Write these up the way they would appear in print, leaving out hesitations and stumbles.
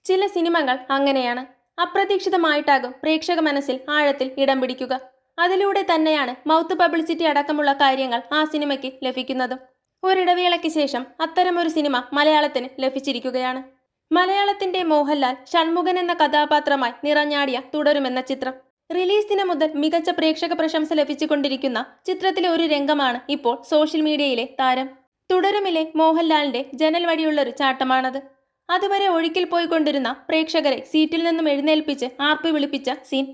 ചില സിനിമകൾ അങ്ങനെയാണ്. അപ്രതീക്ഷിതമായിട്ടാകും പ്രേക്ഷക മനസ്സിൽ ആഴത്തിൽ ഇടം പിടിക്കുക. അതിലൂടെ തന്നെയാണ് മൗത്ത് പബ്ലിസിറ്റി അടക്കമുള്ള കാര്യങ്ങൾ ആ സിനിമയ്ക്ക് ലഭിക്കുന്നതും. ഒരിടവേളയ്ക്ക് ശേഷം അത്തരമൊരു സിനിമ മലയാളത്തിന് ലഭിച്ചിരിക്കുകയാണ്. മലയാളത്തിന്റെ മോഹൻലാൽ ഷൺമുഖൻ എന്ന കഥാപാത്രമായി നിറഞ്ഞാടിയ തുടരുമെന്ന ചിത്രം. റിലീസ് ദിനം മുതൽ മികച്ച പ്രേക്ഷക പ്രശംസ ലഭിച്ചുകൊണ്ടിരിക്കുന്ന ചിത്രത്തിലെ ഒരു രംഗമാണ് ഇപ്പോൾ സോഷ്യൽ മീഡിയയിലെ താരം. തുടരുമിലെ മോഹൻലാലിന്റെ ജനൽ വഴിയുള്ളൊരു ചാട്ടമാണത്. അതുവരെ ഒഴുക്കിൽ പോയിക്കൊണ്ടിരുന്ന പ്രേക്ഷകരെ സീറ്റിൽ നിന്നും എഴുന്നേൽപ്പിച്ച് ആർപ്പി വിളിപ്പിച്ച സീൻ.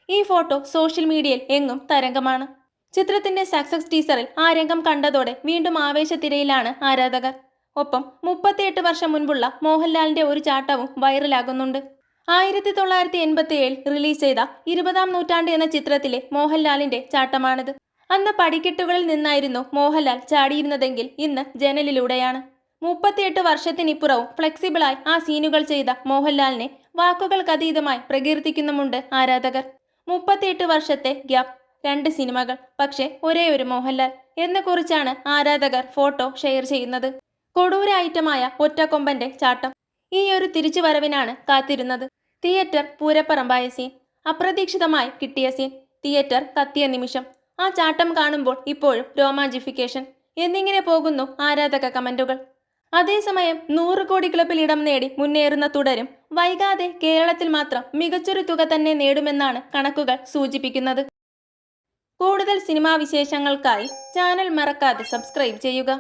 ഈ ഫോട്ടോ സോഷ്യൽ മീഡിയയിൽ എങ്ങും തരംഗമാണ്. ചിത്രത്തിന്റെ സക്സസ് ടീസറിൽ ആ രംഗം കണ്ടതോടെ വീണ്ടും ആവേശത്തിരയിലാണ് ആരാധകർ. ഒപ്പം 38 വർഷം മുൻപുള്ള മോഹൻലാലിന്റെ ഒരു ചാട്ടവും വൈറലാകുന്നുണ്ട്. 1987 റിലീസ് ചെയ്ത 20-ാം നൂറ്റാണ്ട് എന്ന ചിത്രത്തിലെ മോഹൻലാലിന്റെ ചാട്ടമാണിത്. അന്ന് പടിക്കെട്ടുകളിൽ നിന്നായിരുന്നു മോഹൻലാൽ ചാടിയിരുന്നതെങ്കിൽ ഇന്ന് ജനലിലൂടെയാണ്. 38 വർഷത്തിനിപ്പുറവും ഫ്ലെക്സിബിളായി ആ സീനുകൾ ചെയ്ത മോഹൻലാലിനെ വാക്കുകൾക്കതീതമായി പ്രകീർത്തിക്കുന്നുമുണ്ട് ആരാധകർ. 38 വർഷത്തെ ഗ്യാപ്പ്, 2 സിനിമകൾ, പക്ഷേ ഒരേ ഒരു മോഹൻലാൽ എന്ന് കുറിച്ചാണ് ആരാധകർ ഫോട്ടോ ഷെയർ ചെയ്യുന്നത്. കൊടൂര ഐറ്റമായ ഒറ്റക്കൊമ്പന്റെ ചാട്ടം. ഈ ഒരു തിരിച്ചുവരവിനാണ് കാത്തിരുന്നത്. തിയേറ്റർ പൂരപ്പറമ്പായ സീൻ, അപ്രതീക്ഷിതമായി കിട്ടിയ സീൻ, തിയേറ്റർ കത്തിയ നിമിഷം, ആ ചാട്ടം കാണുമ്പോൾ ഇപ്പോഴും രോമാഞ്ചിഫിക്കേഷൻ എന്നിങ്ങനെ പോകുന്നു ആരാധക കമന്റുകൾ. അതേസമയം 100 കോടി ക്ലബിൽ ഇടം നേടി മുന്നേറുന്ന തുടരും വൈകാതെ കേരളത്തിൽ മാത്രം മികച്ചൊരു തുക തന്നെ നേടുമെന്നാണ് കണക്കുകൾ സൂചിപ്പിക്കുന്നത്. കൂടുതൽ സിനിമാ വിശേഷങ്ങൾക്കായി ചാനൽ മറക്കാതെ സബ്സ്ക്രൈബ് ചെയ്യുക.